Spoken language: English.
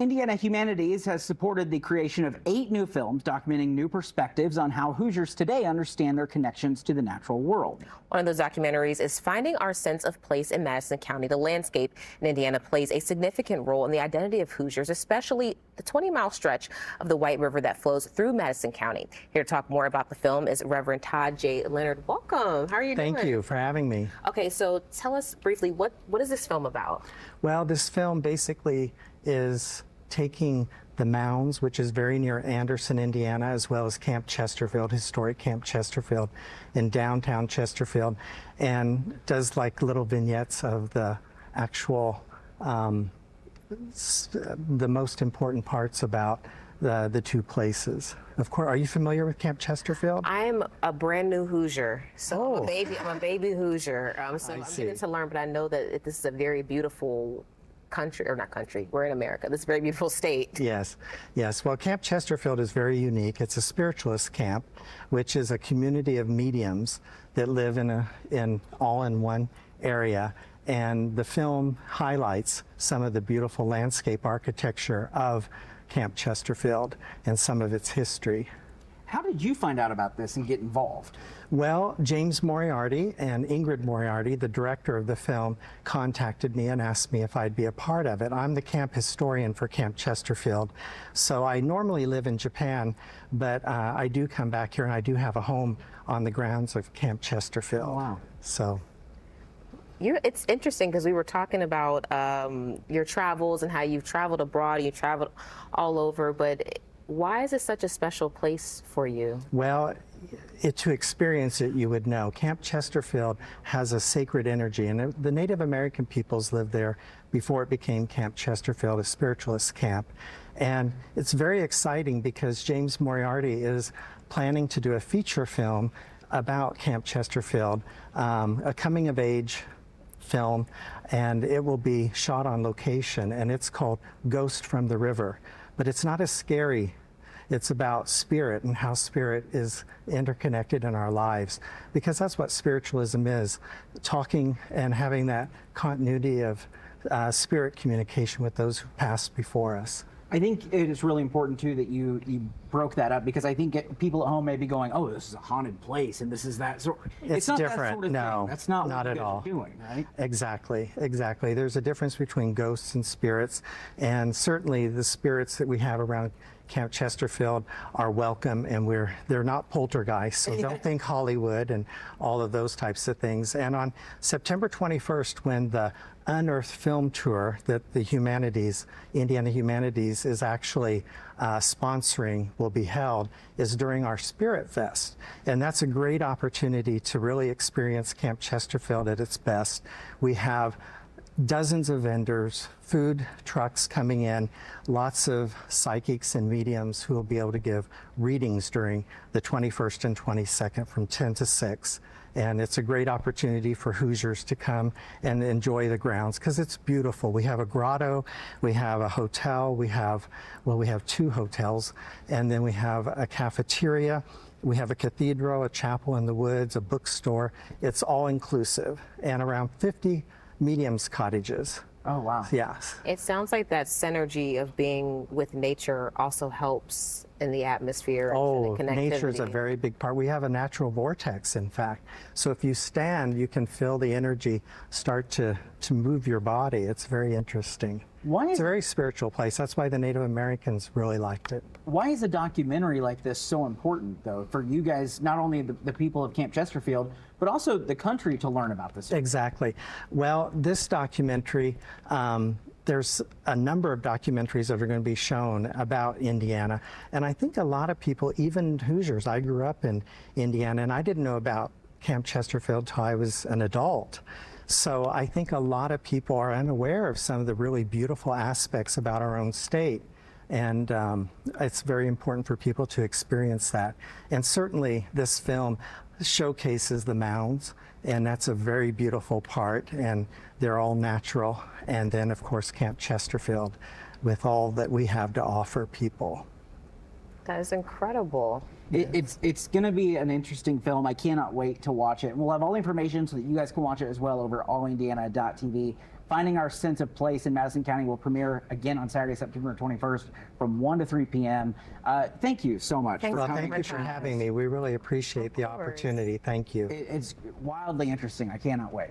Indiana Humanities has supported the creation of 8 new films documenting new perspectives on how Hoosiers today understand their connections to the natural world. One of those documentaries is Finding Our Sense of Place in Madison County. The landscape in Indiana plays a significant role in the identity of Hoosiers, especially the 20-mile stretch of the White River that flows through Madison County. Here to talk more about the film is Reverend Todd J. Leonard. Welcome. How are you doing? Thank you for having me. Okay, so tell us briefly, what is this film about? Well, this film basically is taking the mounds, which is very near Anderson, Indiana, as well as Camp Chesterfield, historic Camp Chesterfield in downtown Chesterfield, and does like little vignettes of the actual, the most important parts about the two places. Of course, are you familiar with Camp Chesterfield? I'm a brand new Hoosier, so I'm a baby Hoosier. So I'm getting to learn, but I know that this is a very beautiful country, or not country, we're in America. This is a very beautiful state. Yes, yes. Well, Camp Chesterfield is very unique. It's a spiritualist camp, which is a community of mediums that live all in one area. And the film highlights some of the beautiful landscape architecture of Camp Chesterfield and some of its history. How did you find out about this and get involved? Well, James Moriarty and Ingrid Moriarty, the director of the film, contacted me and asked me if I'd be a part of it. I'm the camp historian for Camp Chesterfield, so I normally live in Japan, but I do come back here and I do have a home on the grounds of Camp Chesterfield. Oh, wow. So. It's interesting because we were talking about your travels and how you've traveled abroad, you traveled all over, but why is it such a special place for you? Well, to experience it, you would know. Camp Chesterfield has a sacred energy, and the Native American peoples lived there before it became Camp Chesterfield, a spiritualist camp. And it's very exciting because James Moriarty is planning to do a feature film about Camp Chesterfield, a coming-of-age film, and it will be shot on location, and it's called Ghost from the River. But it's not as scary. It's about spirit and how spirit is interconnected in our lives, because that's what spiritualism is, talking and having that continuity of spirit communication with those who passed before us. I think it is really important too that you broke that up, because I think people at home may be going, "Oh, this is a haunted place, and this is that." So it's not different. That sort of no, thing. That's not what at all. Doing, right? Exactly, exactly. There's a difference between ghosts and spirits, and certainly the spirits that we have around Camp Chesterfield are welcome, and they're not poltergeists, so don't think Hollywood and all of those types of things. And on September 21st, when the Unearthed film tour that the Indiana Humanities is actually sponsoring will be held, is during our Spirit Fest. And that's a great opportunity to really experience Camp Chesterfield at its best. We have dozens of vendors, food trucks coming in, lots of psychics and mediums who will be able to give readings during the 21st and 22nd from 10 to 6. And it's a great opportunity for Hoosiers to come and enjoy the grounds because it's beautiful. We have a grotto, we have a hotel, we have 2 hotels, and then we have a cafeteria. We have a cathedral, a chapel in the woods, a bookstore. It's all inclusive, and around 50 mediums cottages. Oh, wow. Yes. It sounds like that synergy of being with nature also helps in the atmosphere. Oh, and the connectivity. nature is a very big part. We have a natural vortex, in fact. So if you stand, you can feel the energy start to move your body. It's very interesting. It's a very spiritual place. That's why the Native Americans really liked it. Why is a documentary like this so important, though, for you guys, not only the people of Camp Chesterfield, but also the country to learn about this? Exactly. Well, this documentary, there's a number of documentaries that are going to be shown about Indiana. And I think a lot of people, even Hoosiers, I grew up in Indiana, and I didn't know about Camp Chesterfield till I was an adult. So I think a lot of people are unaware of some of the really beautiful aspects about our own state. And it's very important for people to experience that. And certainly this film showcases the mounds, and that's a very beautiful part, and they're all natural. And then, of course, Camp Chesterfield with all that we have to offer people. That is incredible. It's going to be an interesting film. I cannot wait to watch it. We'll have all the information so that you guys can watch it as well over allindiana.tv. Finding Our Sense of Place in Madison County will premiere again on Saturday, September 21st from 1 to 3 p.m. Thank you so much for coming. Thank you for having me. We really appreciate the opportunity. Thank you. It's wildly interesting. I cannot wait.